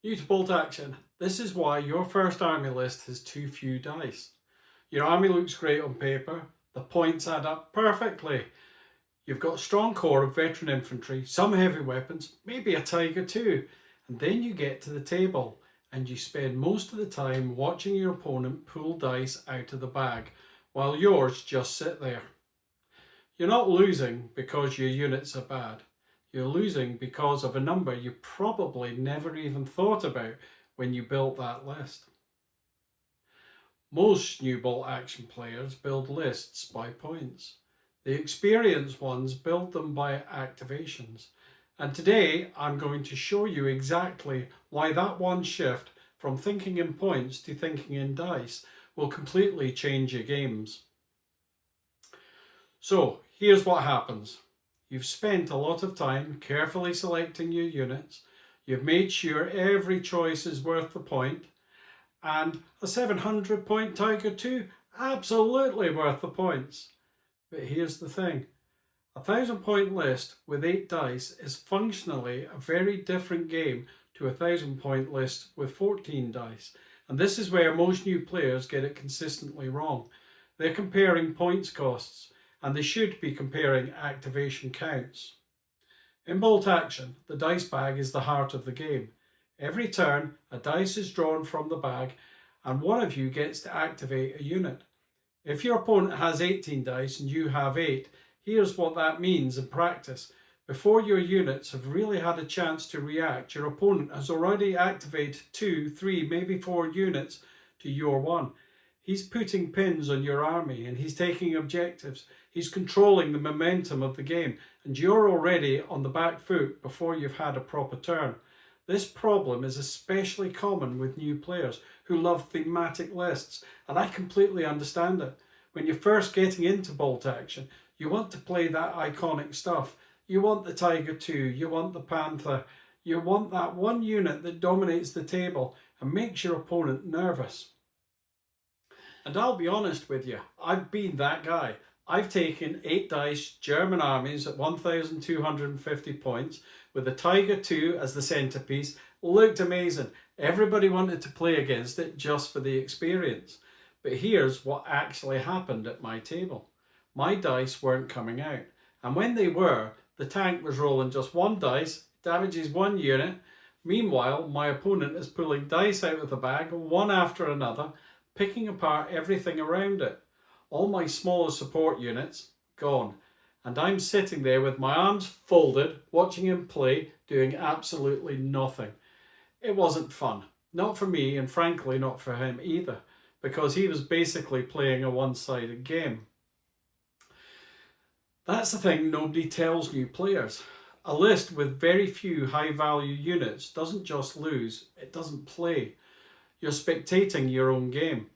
New to bolt action. This is why your first army list has too few dice. Your army looks great on paper, the points add up perfectly. You've got a strong core of veteran infantry, some heavy weapons, maybe a tiger too, and then you get to the table and you spend most of the time watching your opponent pull dice out of the bag while yours just sit there. You're not losing because your units are bad. You're losing because of a number you probably never even thought about when you built that list. Most new bolt action players build lists by points. The experienced ones build them by activations. And today I'm going to show you exactly why that one shift from thinking in points to thinking in dice will completely change your games. So here's what happens. You've spent a lot of time carefully selecting your units. You've made sure every choice is worth the point. And a 700 point Tiger 2, absolutely worth the points. But here's the thing. A 1,000 point list with 8 dice is functionally a very different game to a 1,000 point list with 14 dice. And this is where most new players get it consistently wrong. They're comparing points costs, and they should be comparing activation counts. In bolt action, the dice bag is the heart of the game. Every turn, a dice is drawn from the bag, and one of you gets to activate a unit. If your opponent has 18 dice and you have 8, here's what that means in practice. Before your units have really had a chance to react, your opponent has already activated 2, 3, maybe 4 units to your 1. He's putting pins on your army and he's taking objectives. He's controlling the momentum of the game, and you're already on the back foot before you've had a proper turn. This problem is especially common with new players who love thematic lists, and I completely understand it. When you're first getting into bolt action, you want to play that iconic stuff. You want the Tiger 2, you want the Panther, you want that one unit that dominates the table and makes your opponent nervous. And I'll be honest with you, I've been that guy. I've taken 8 dice German armies at 1,250 points with the Tiger 2 as the centerpiece. Looked amazing. Everybody wanted to play against it just for the experience. But here's what actually happened at my table. My dice weren't coming out. And when they were, the tank was rolling just 1 dice, damages 1 unit. Meanwhile, my opponent is pulling dice out of the bag, one after another, picking apart everything around it. All my smaller support units, gone. And I'm sitting there with my arms folded, watching him play, doing absolutely nothing. It wasn't fun. Not for me, and frankly not for him either, because he was basically playing a one-sided game. That's the thing nobody tells new players. A list with very few high-value units doesn't just lose, it doesn't play. You're spectating your own game.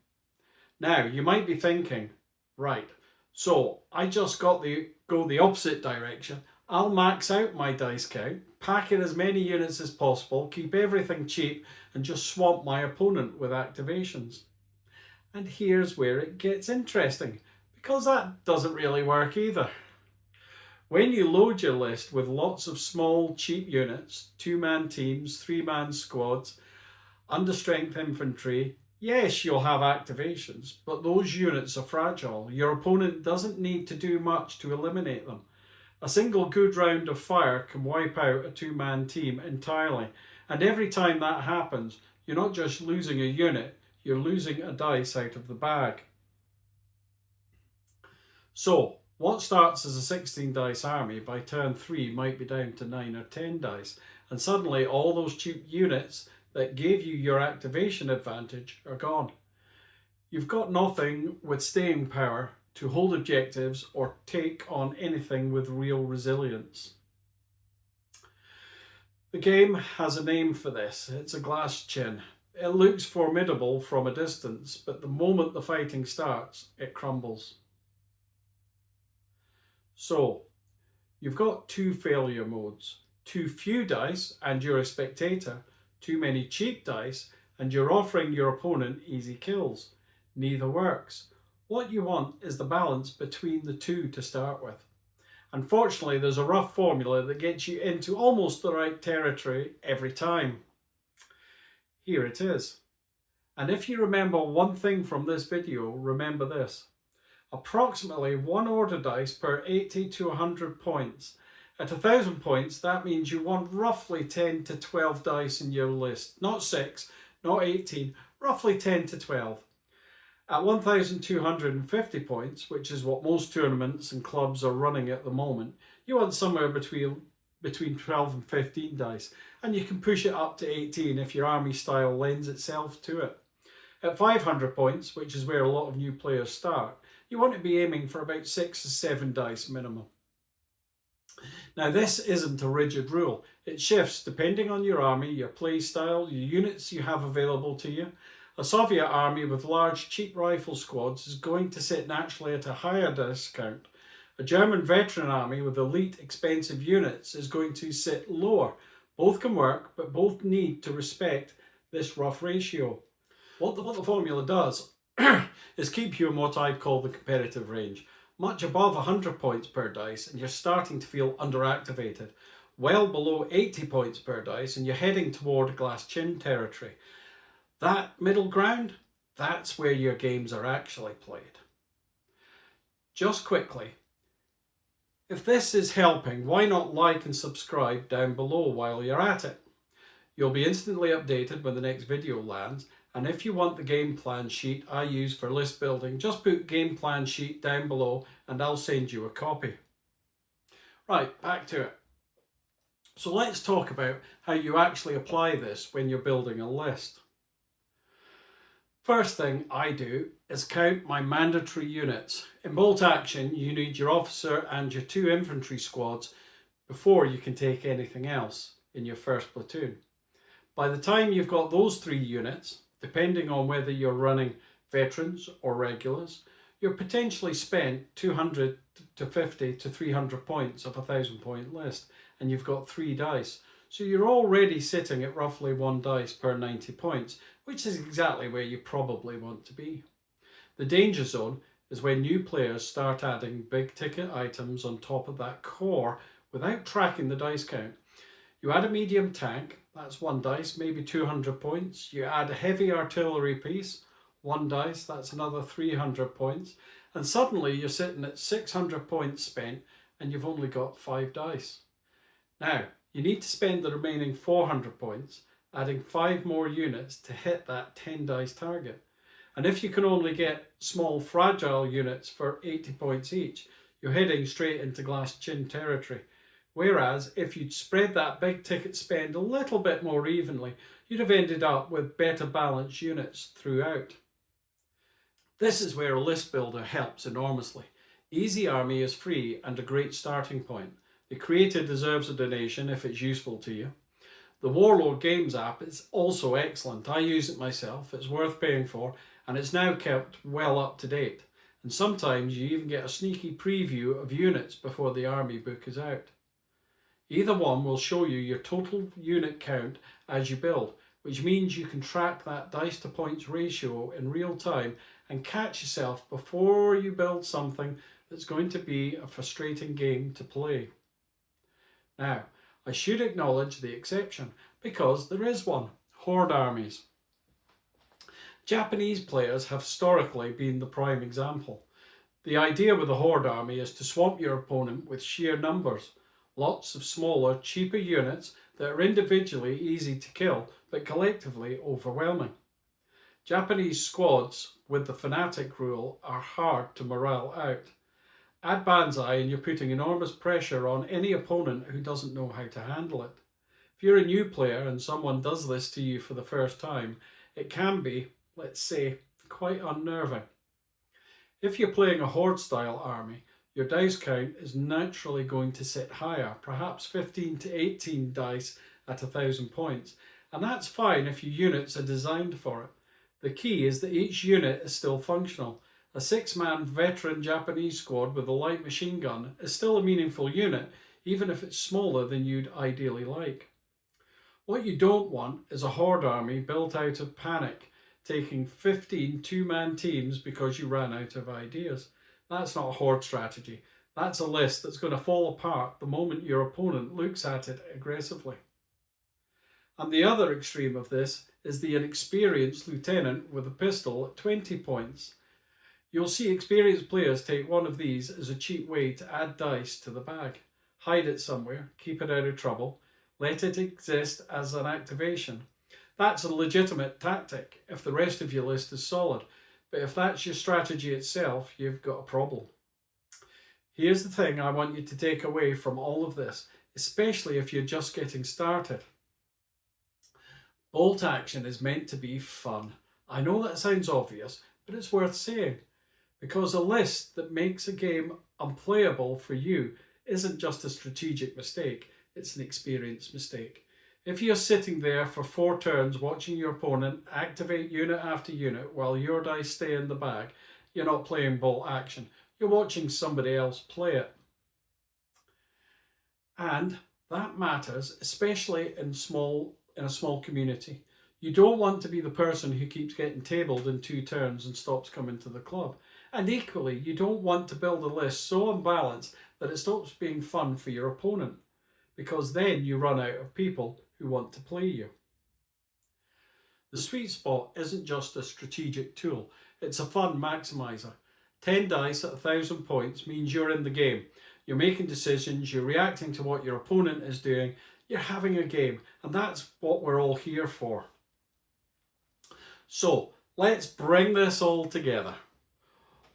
Now, you might be thinking, right, so I just go the opposite direction. I'll max out my dice count, pack in as many units as possible, keep everything cheap, and just swamp my opponent with activations. And here's where it gets interesting, because that doesn't really work either. When you load your list with lots of small, cheap units, 2-man teams, 3-man squads, understrength infantry, yes, you'll have activations, but those units are fragile. Your opponent doesn't need to do much to eliminate them. A single good round of fire can wipe out a 2-man team entirely, and every time that happens, you're not just losing a unit, you're losing a dice out of the bag. So, what starts as a 16 dice army by turn 3 might be down to 9 or 10 dice, and suddenly all those cheap units that gave you your activation advantage are gone. You've got nothing with staying power to hold objectives or take on anything with real resilience. The game has a name for this. It's a glass chin. It looks formidable from a distance, but the moment the fighting starts, it crumbles. So, you've got 2 failure modes. Too few dice and you're a spectator. Too many cheap dice and you're offering your opponent easy kills. Neither works. What you want is the balance between the two to start with. Unfortunately, there's a rough formula that gets you into almost the right territory every time. Here it is. And if you remember one thing from this video, remember this. Approximately 1 order dice per 80 to 100 points. At 1,000 points, that means you want roughly 10 to 12 dice in your list. Not 6, not 18, roughly 10 to 12. At 1,250 points, which is what most tournaments and clubs are running at the moment, you want somewhere between 12 and 15 dice, and you can push it up to 18 if your army style lends itself to it. At 500 points, which is where a lot of new players start, you want to be aiming for about 6 to 7 dice minimum. Now this isn't a rigid rule. It shifts depending on your army, your play style, your units you have available to you. A Soviet army with large cheap rifle squads is going to sit naturally at a higher dice count. A German veteran army with elite expensive units is going to sit lower. Both can work, but both need to respect this rough ratio. What the formula does is keep you in what I'd call the competitive range, much above 100 points per dice and you're starting to feel underactivated, well below 80 points per dice and you're heading toward glass chin territory. That middle ground, that's where your games are actually played. Just quickly, if this is helping, why not like and subscribe down below while you're at it? You'll be instantly updated when the next video lands, and if you want the game plan sheet I use for list building, just put game plan sheet down below and I'll send you a copy. Right, back to it. So let's talk about how you actually apply this when you're building a list. First thing I do is count my mandatory units. In bolt action, you need your officer and your 2 infantry squads before you can take anything else in your first platoon. By the time you've got those 3 units, depending on whether you're running veterans or regulars, you're potentially spent 200 to 50 to 300 points of a 1,000 point list, and you've got 3 dice. So you're already sitting at roughly 1 dice per 90 points, which is exactly where you probably want to be. The danger zone is when new players start adding big ticket items on top of that core without tracking the dice count. You add a medium tank, that's 1 dice, maybe 200 points. You add a heavy artillery piece, 1 dice, that's another 300 points. And suddenly you're sitting at 600 points spent and you've only got 5 dice. Now, you need to spend the remaining 400 points, adding 5 more units to hit that 10 dice target. And if you can only get small fragile units for 80 points each, you're heading straight into glass chin territory. Whereas if you'd spread that big ticket spend a little bit more evenly, you'd have ended up with better balanced units throughout. This is where a list builder helps enormously. EasyArmy is free and a great starting point. The creator deserves a donation if it's useful to you. The Warlord Games app is also excellent. I use it myself. It's worth paying for, and it's now kept well up to date. And sometimes you even get a sneaky preview of units before the army book is out. Either one will show you your total unit count as you build, which means you can track that dice to points ratio in real time and catch yourself before you build something that's going to be a frustrating game to play. Now, I should acknowledge the exception, because there is one: Horde armies. Japanese players have historically been the prime example. The idea with a Horde army is to swamp your opponent with sheer numbers. Lots of smaller, cheaper units that are individually easy to kill, but collectively overwhelming. Japanese squads with the fanatic rule are hard to morale out. Add Banzai and you're putting enormous pressure on any opponent who doesn't know how to handle it. If you're a new player and someone does this to you for the first time, it can be, let's say, quite unnerving. If you're playing a Horde style army, your dice count is naturally going to sit higher, perhaps 15 to 18 dice at 1,000 points, and that's fine if your units are designed for it. The key is that each unit is still functional. A 6-man veteran Japanese squad with a light machine gun is still a meaningful unit, even if it's smaller than you'd ideally like. What you don't want is a Horde army built out of panic, taking 15 2-man teams because you ran out of ideas. That's not a Horde strategy. That's a list that's going to fall apart the moment your opponent looks at it aggressively. And the other extreme of this is the inexperienced lieutenant with a pistol at 20 points. You'll see experienced players take one of these as a cheap way to add dice to the bag. Hide it somewhere, keep it out of trouble, let it exist as an activation. That's a legitimate tactic if the rest of your list is solid, but if that's your strategy itself, you've got a problem. Here's the thing I want you to take away from all of this, especially if you're just getting started. Bolt action is meant to be fun. I know that sounds obvious, but it's worth saying, because a list that makes a game unplayable for you isn't just a strategic mistake, it's an experience mistake. If you're sitting there for 4 turns watching your opponent activate unit after unit while your dice stay in the bag, you're not playing bolt action. You're watching somebody else play it. And that matters, especially in a small community. You don't want to be the person who keeps getting tabled in 2 turns and stops coming to the club. And equally, you don't want to build a list so unbalanced that it stops being fun for your opponent, because then you run out of people who want to play you. The sweet spot isn't just a strategic tool, it's a fun maximizer. 10 dice at 1,000 points means you're in the game. You're making decisions, you're reacting to what your opponent is doing, you're having a game, and that's what we're all here for. So, let's bring this all together.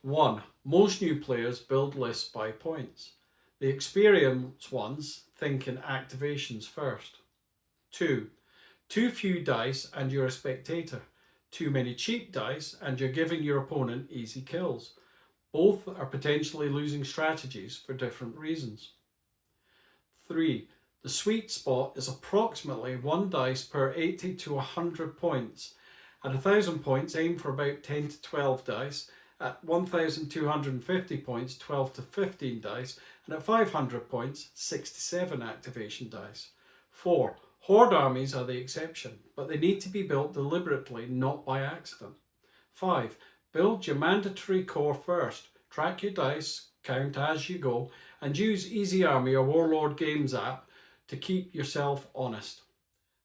1. Most new players build lists by points. The experienced ones think in activations first. 2. Too few dice and you're a spectator. Too many cheap dice and you're giving your opponent easy kills. Both are potentially losing strategies for different reasons. 3. The sweet spot is approximately 1 dice per 80 to 100 points. At 1,000 points, aim for about 10 to 12 dice. At 1,250 points, 12 to 15 dice. And at 500 points, 6 to 7 activation dice. 4. Horde armies are the exception, but they need to be built deliberately, not by accident. 5. Build your mandatory core first. Track your dice, count as you go, and use EasyArmy or Warlord Games app to keep yourself honest.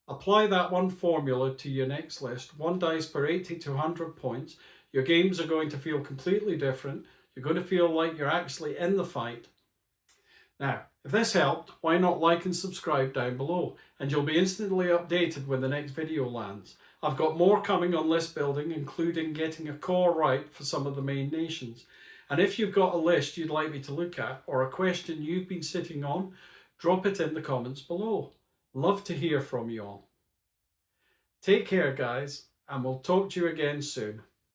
Apply that one formula to your next list, 1 dice per 80 to 100 points. Your games are going to feel completely different. You're going to feel like you're actually in the fight. Now, if this helped, why not like and subscribe down below, and you'll be instantly updated when the next video lands. I've got more coming on list building, including getting a core right for some of the main nations. And if you've got a list you'd like me to look at, or a question you've been sitting on, drop it in the comments below. Love to hear from you all. Take care, guys, and we'll talk to you again soon.